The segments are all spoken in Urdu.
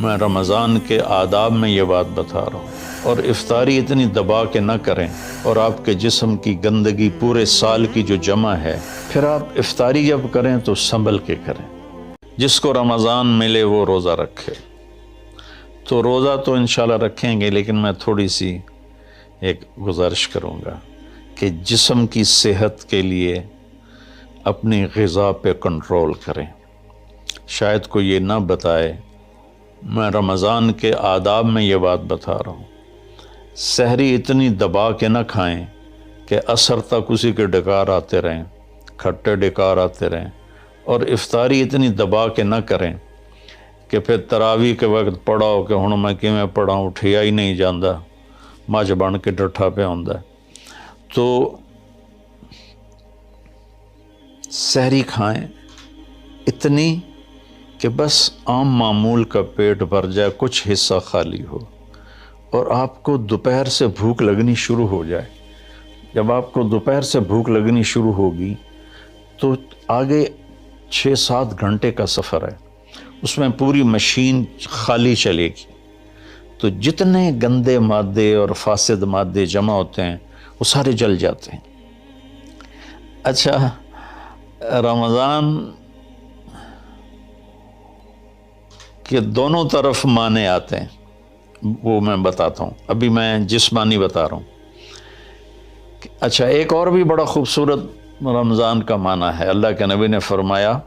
میں رمضان کے آداب میں یہ بات بتا رہا ہوں، اور افطاری اتنی دبا کے نہ کریں، اور آپ کے جسم کی گندگی پورے سال کی جو جمع ہے، پھر آپ افطاری جب کریں تو سنبھل کے کریں۔ جس کو رمضان ملے وہ روزہ رکھے، تو روزہ تو انشاءاللہ رکھیں گے، لیکن میں تھوڑی سی ایک گزارش کروں گا کہ جسم کی صحت کے لیے اپنی غذا پہ کنٹرول کریں۔ شاید کوئی یہ نہ بتائے، میں رمضان کے آداب میں یہ بات بتا رہا ہوں، سحری اتنی دبا کے نہ کھائیں کہ عصر تک اسی کے ڈکار آتے رہیں، کھٹے ڈکار آتے رہیں، اور افطاری اتنی دبا کے نہ کریں کہ پھر تراویح کے وقت پڑھاؤ کہ ہن میں کیویں پڑھاؤں، اٹھیا ہی نہیں جاندہ، مجھ بن کے ڈٹھا پہ ہوندا ہے۔ تو سحری کھائیں اتنی کہ بس عام معمول کا پیٹ بھر جائے، کچھ حصہ خالی ہو، اور آپ کو دوپہر سے بھوک لگنی شروع ہو جائے۔ جب آپ کو دوپہر سے بھوک لگنی شروع ہوگی تو آگے 6-7 گھنٹے کا سفر ہے، اس میں پوری مشین خالی چلے گی، تو جتنے گندے مادے اور فاسد مادے جمع ہوتے ہیں وہ سارے جل جاتے ہیں۔ اچھا، رمضان کے دونوں طرف معنی آتے ہیں، وہ میں بتاتا ہوں، ابھی میں جسمانی بتا رہا ہوں۔ اچھا، ایک اور بھی بڑا خوبصورت رمضان کا معنی ہے۔ اللہ کے نبی نے فرمایا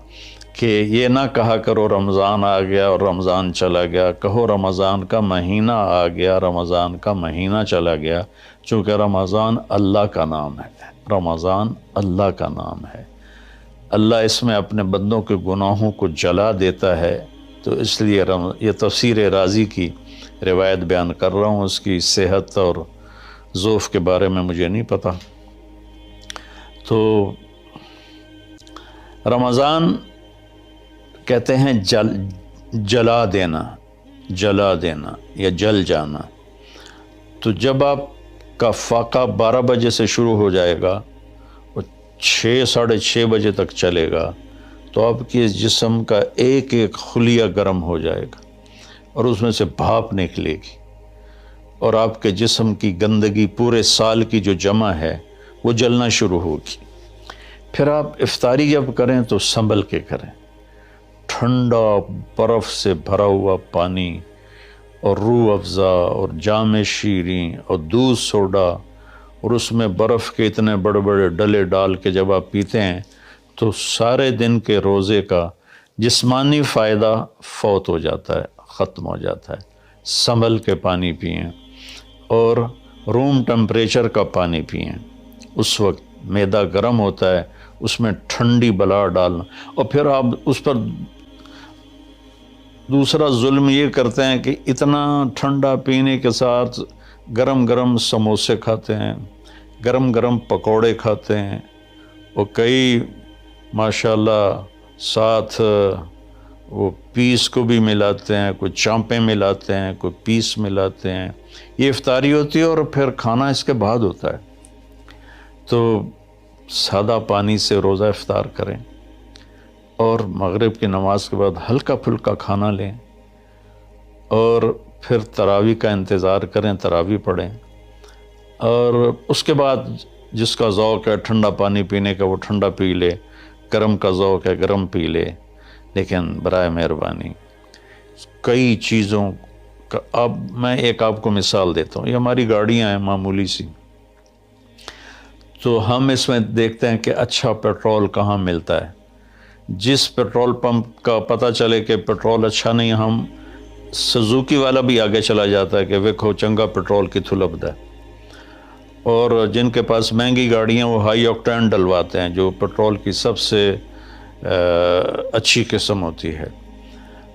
کہ یہ نہ کہا کرو رمضان آ گیا اور رمضان چلا گیا، کہو رمضان کا مہینہ آ گیا، رمضان کا مہینہ چلا گیا، چونکہ رمضان اللہ کا نام ہے، رمضان اللہ کا نام ہے۔ اللہ اس میں اپنے بندوں کے گناہوں کو جلا دیتا ہے، تو اس لیے یہ تفسیر رازی کی روایت بیان کر رہا ہوں، اس کی صحت اور ضعف کے بارے میں مجھے نہیں پتہ۔ تو رمضان کہتے ہیں جلا دینا، جلا دینا یا جل جانا۔ تو جب آپ کا فاقہ 12 بجے سے شروع ہو جائے گا اور 6-6:30 بجے تک چلے گا، تو آپ کے جسم کا ایک ایک خلیہ گرم ہو جائے گا، اور اس میں سے بھاپ نکلے گی، اور آپ کے جسم کی گندگی پورے سال کی جو جمع ہے وہ جلنا شروع ہوگی۔ پھر آپ افطاری جب کریں تو سنبھل کے کریں، ٹھنڈا برف سے بھرا ہوا پانی اور روح افزا اور جام شیریں اور دودھ سوڈا، اور اس میں برف کے اتنے بڑے بڑے ڈلے ڈال کے جب آپ پیتے ہیں تو سارے دن کے روزے کا جسمانی فائدہ فوت ہو جاتا ہے، ختم ہو جاتا ہے۔ سنبھل کے پانی پئیں، اور روم ٹمپریچر کا پانی پئیں۔ اس وقت معدہ گرم ہوتا ہے، اس میں ٹھنڈی بلا ڈالنا، اور پھر آپ اس پر دوسرا ظلم یہ کرتے ہیں کہ اتنا ٹھنڈا پینے کے ساتھ گرم گرم سموسے کھاتے ہیں، گرم گرم پکوڑے کھاتے ہیں، اور کئی ماشاءاللہ ساتھ وہ پیس کو بھی ملاتے ہیں، کوئی چانپیں ملاتے ہیں، کوئی پیس ملاتے ہیں۔ یہ افطاری ہوتی ہے، اور پھر کھانا اس کے بعد ہوتا ہے۔ تو سادہ پانی سے روزہ افطار کریں، اور مغرب کی نماز کے بعد ہلکا پھلکا کھانا لیں، اور پھر تراویح کا انتظار کریں، تراویح پڑھیں، اور اس کے بعد جس کا ذوق ہے ٹھنڈا پانی پینے کا وہ ٹھنڈا پی لے، گرم کا ذوق ہے گرم پی لے، لیکن برائے مہربانی کئی چیزوں کا، اب میں ایک آپ کو مثال دیتا ہوں۔ یہ ہماری گاڑیاں ہیں معمولی سی، تو ہم اس میں دیکھتے ہیں کہ اچھا پیٹرول کہاں ملتا ہے۔ جس پیٹرول پمپ کا پتہ چلے کہ پیٹرول اچھا نہیں، ہم سزوکی والا بھی آگے چلا جاتا ہے کہ ویکھو چنگا پیٹرول کتھوں لبدا ہے، اور جن کے پاس مہنگی گاڑیاں وہ ہائی آکٹین ڈلواتے ہیں، جو پیٹرول کی سب سے اچھی قسم ہوتی ہے۔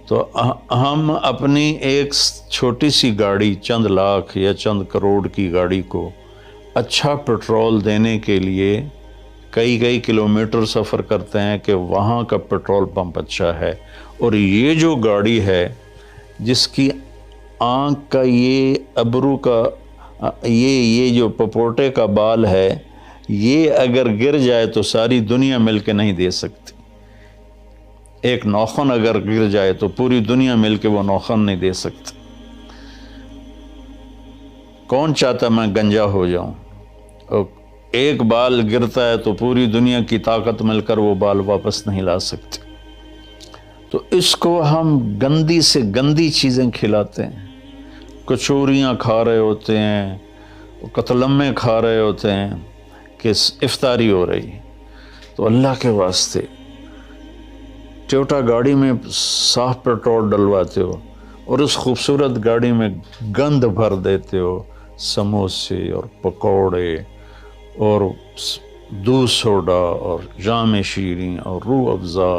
تو ہم اپنی ایک چھوٹی سی گاڑی، چند لاکھ یا چند کروڑ کی گاڑی کو اچھا پیٹرول دینے کے لیے کئی کلومیٹر سفر کرتے ہیں کہ وہاں کا پیٹرول پمپ اچھا ہے، اور یہ جو گاڑی ہے جس کی آنکھ کا یہ ابرو کا یہ جو پپوٹے کا بال ہے، یہ اگر گر جائے تو ساری دنیا مل کے نہیں دے سکتی۔ ایک ناخن اگر گر جائے تو پوری دنیا مل کے وہ ناخن نہیں دے سکتی۔ کون چاہتا میں گنجا ہو جاؤں؟ اور ایک بال گرتا ہے تو پوری دنیا کی طاقت مل کر وہ بال واپس نہیں لا سکتی۔ تو اس کو ہم گندی سے گندی چیزیں کھلاتے ہیں، کچوریاں کھا رہے ہوتے ہیں، قتلمے کھا رہے ہوتے ہیں کہ افطاری ہو رہی ہے۔ تو اللہ کے واسطے ٹویوٹا گاڑی میں صاف پیٹرول ڈلواتے ہو اور اس خوبصورت گاڑی میں گند بھر دیتے ہو، سموسے اور پکوڑے اور دودھ سوڈا اور جام شیریں اور روح افزا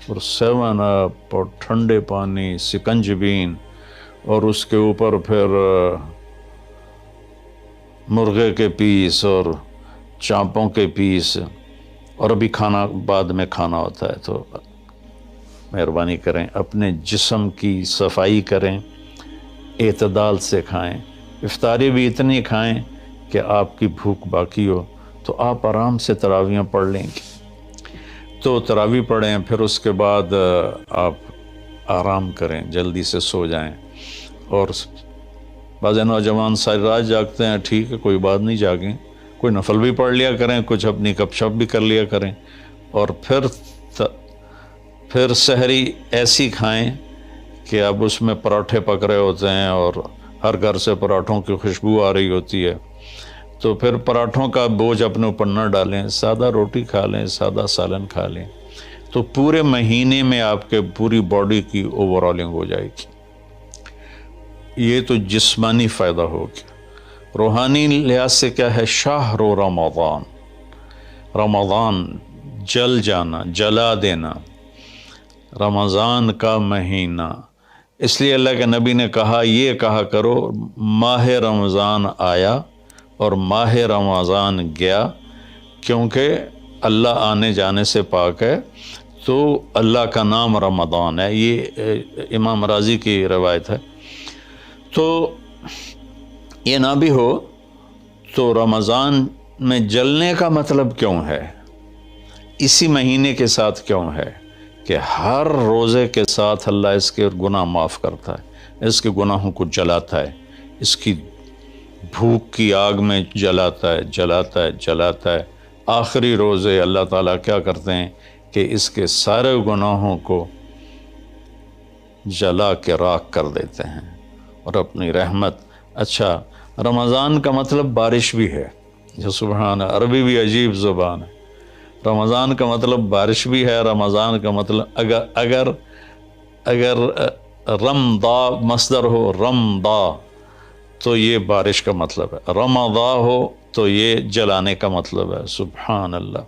اور 7 اپ اور ٹھنڈے پانی، سکنجبین، اور اس کے اوپر پھر مرغے کے پیس اور چانپوں کے پیس، اور ابھی کھانا بعد میں کھانا ہوتا ہے۔ تو مہربانی کریں، اپنے جسم کی صفائی کریں، اعتدال سے کھائیں، افطاری بھی اتنی کھائیں کہ آپ کی بھوک باقی ہو، تو آپ آرام سے تراویحیں پڑھ لیں گے۔ تو تراویح پڑھیں، پھر اس کے بعد آپ آرام کریں، جلدی سے سو جائیں۔ اور بعض نوجوان ساری رات جاگتے ہیں، ٹھیک ہے، کوئی بات نہیں، جاگیں، کوئی نفل بھی پڑھ لیا کریں، کچھ اپنی گپ شپ بھی کر لیا کریں، اور پھر سحری ایسی کھائیں کہ اب اس میں پراٹھے پک رہے ہوتے ہیں اور ہر گھر سے پراٹھوں کی خوشبو آ رہی ہوتی ہے، تو پھر پراٹھوں کا بوجھ اپنے اوپر نہ ڈالیں، سادہ روٹی کھا لیں، سادہ سالن کھا لیں، تو پورے مہینے میں آپ کے پوری باڈی کی اوورالنگ ہو جائے گی۔ یہ تو جسمانی فائدہ ہو گیا۔ روحانی لحاظ سے کیا ہے؟ شہر رمضان، رمضان جل جانا، جلا دینا، رمضان کا مہینہ۔ اس لیے اللہ کے نبی نے کہا، یہ کہا کرو ماہ رمضان آیا اور ماہ رمضان گیا، کیونکہ اللہ آنے جانے سے پاک ہے، تو اللہ کا نام رمضان ہے۔ یہ امام راضی کی روایت ہے۔ تو یہ نہ بھی ہو تو رمضان میں جلنے کا مطلب کیوں ہے؟ اسی مہینے کے ساتھ کیوں ہے کہ ہر روزے کے ساتھ اللہ اس کے گناہ معاف کرتا ہے، اس کے گناہوں کو جلاتا ہے، اس کی بھوک کی آگ میں جلاتا ہے، جلاتا ہے، جلاتا ہے۔ آخری روزے اللہ تعالیٰ کیا کرتے ہیں کہ اس کے سارے گناہوں کو جلا کے راکھ کر دیتے ہیں اور اپنی رحمت۔ اچھا، رمضان کا مطلب بارش بھی ہے، جو سبحان، عربی بھی عجیب زبان ہے۔ رمضان کا مطلب بارش بھی ہے، رمضان کا مطلب اگر رمضا مصدر ہو، رمضا، تو یہ بارش کا مطلب ہے، رمضا ہو تو یہ جلانے کا مطلب ہے۔ سبحان اللہ،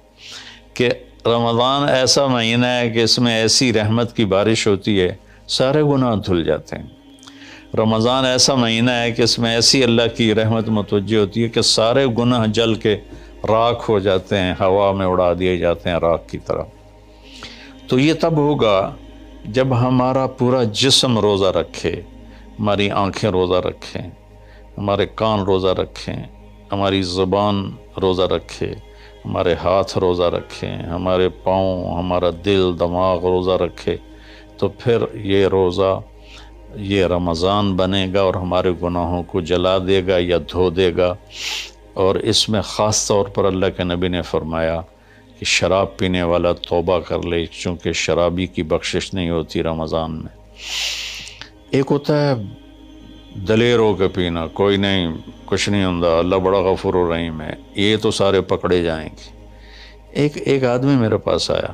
کہ رمضان ایسا مہینہ ہے کہ اس میں ایسی رحمت کی بارش ہوتی ہے، سارے گناہ دھل جاتے ہیں۔ رمضان ایسا مہینہ ہے کہ اس میں ایسی اللہ کی رحمت متوجہ ہوتی ہے کہ سارے گناہ جل کے راکھ ہو جاتے ہیں، ہوا میں اڑا دیے جاتے ہیں راکھ کی طرح۔ تو یہ تب ہوگا جب ہمارا پورا جسم روزہ رکھے، ہماری آنکھیں روزہ رکھیں، ہمارے کان روزہ رکھیں، ہماری زبان روزہ رکھے، ہمارے ہاتھ روزہ رکھیں، ہمارے پاؤں، ہمارا دل، دماغ روزہ رکھے، تو پھر یہ روزہ، یہ رمضان بنے گا اور ہمارے گناہوں کو جلا دے گا یا دھو دے گا۔ اور اس میں خاص طور پر اللہ کے نبی نے فرمایا کہ شراب پینے والا توبہ کر لے، چونکہ شرابی کی بخشش نہیں ہوتی رمضان میں۔ ایک ہوتا ہے دلیر ہو کے پینا، کوئی نہیں، کچھ نہیں ہوتا، اللہ بڑا غفور و رحیم ہے، یہ تو سارے پکڑے جائیں گے۔ ایک آدمی میرے پاس آیا،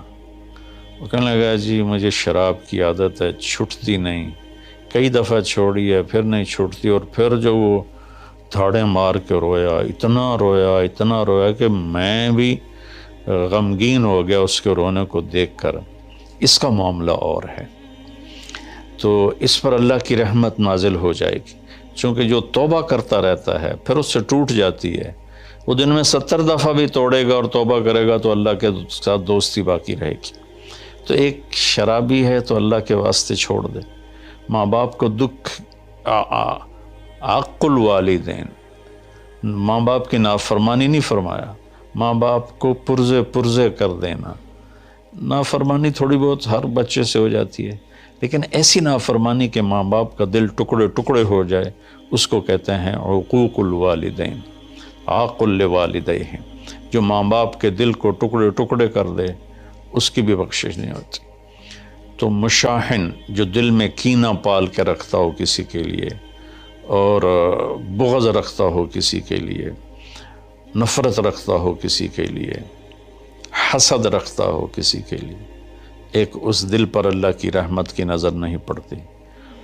وہ کہنے لگا، جی مجھے شراب کی عادت ہے، چھٹتی نہیں، کئی دفعہ چھوڑی ہے، پھر نہیں چھوٹتی، اور پھر جو وہ دھاڑیں مار کے رویا، اتنا رویا کہ میں بھی غمگین ہو گیا اس کے رونے کو دیکھ کر۔ اس کا معاملہ اور ہے، تو اس پر اللہ کی رحمت نازل ہو جائے گی، چونکہ جو توبہ کرتا رہتا ہے پھر اس سے ٹوٹ جاتی ہے، وہ دن میں 70 دفعہ بھی توڑے گا اور توبہ کرے گا تو اللہ کے ساتھ دوستی باقی رہے گی۔ تو ایک شرابی ہے تو اللہ کے واسطے چھوڑ دے۔ ماں باپ کو دکھ، عق الوالدین، ماں باپ کی نافرمانی نہیں فرمایا، ماں باپ کو پرزے کر دینا، نافرمانی تھوڑی بہت ہر بچے سے ہو جاتی ہے، لیکن ایسی نافرمانی کہ ماں باپ کا دل ٹکڑے ٹکڑے ہو جائے، اس کو کہتے ہیں عقوق الوالدین، عاق لوالدیہ، جو ماں باپ کے دل کو ٹکڑے ٹکڑے کر دے اس کی بھی بخشش نہیں ہوتی۔ تو مشاحن، جو دل میں کینہ پال کے رکھتا ہو کسی کے لیے، اور بغض رکھتا ہو کسی کے لیے، نفرت رکھتا ہو کسی کے لیے، حسد رکھتا ہو کسی کے لیے، ایک اس دل پر اللہ کی رحمت کی نظر نہیں پڑتی۔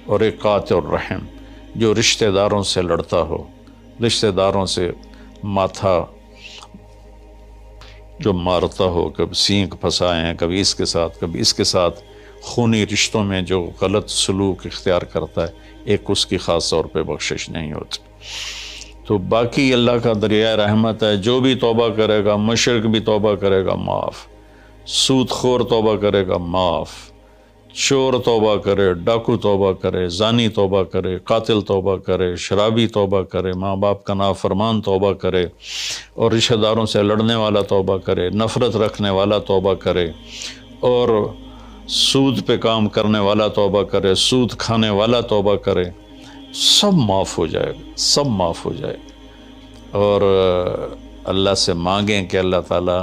اور ایک قاطع الرحم، جو رشتہ داروں سے لڑتا ہو، رشتہ داروں سے ماتھا جو مارتا ہو، کبھی سینگ پھنسائے ہیں، کبھی اس کے ساتھ کبھی اس کے ساتھ، خونی رشتوں میں جو غلط سلوک اختیار کرتا ہے، ایک اس کی خاص طور پہ بخشش نہیں ہوتی۔ تو باقی اللہ کا دریائے رحمت ہے، جو بھی توبہ کرے گا، مشرک بھی توبہ کرے گا معاف، سود خور توبہ کرے گا معاف، چور توبہ کرے، ڈاکو توبہ کرے، زانی توبہ کرے، قاتل توبہ کرے، شرابی توبہ کرے، ماں باپ کا نافرمان توبہ کرے، اور رشتہ داروں سے لڑنے والا توبہ کرے، نفرت رکھنے والا توبہ کرے، اور سود پہ کام کرنے والا توبہ کرے، سود کھانے والا توبہ کرے، سب معاف ہو جائے گا، سب معاف ہو جائے گا۔ اور اللہ سے مانگیں کہ اللہ تعالیٰ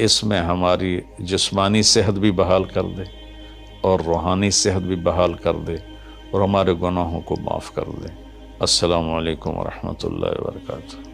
اس میں ہماری جسمانی صحت بھی بحال کر دے اور روحانی صحت بھی بحال کر دے، اور ہمارے گناہوں کو معاف کر دے۔ السلام علیکم ورحمۃ اللہ وبرکاتہ۔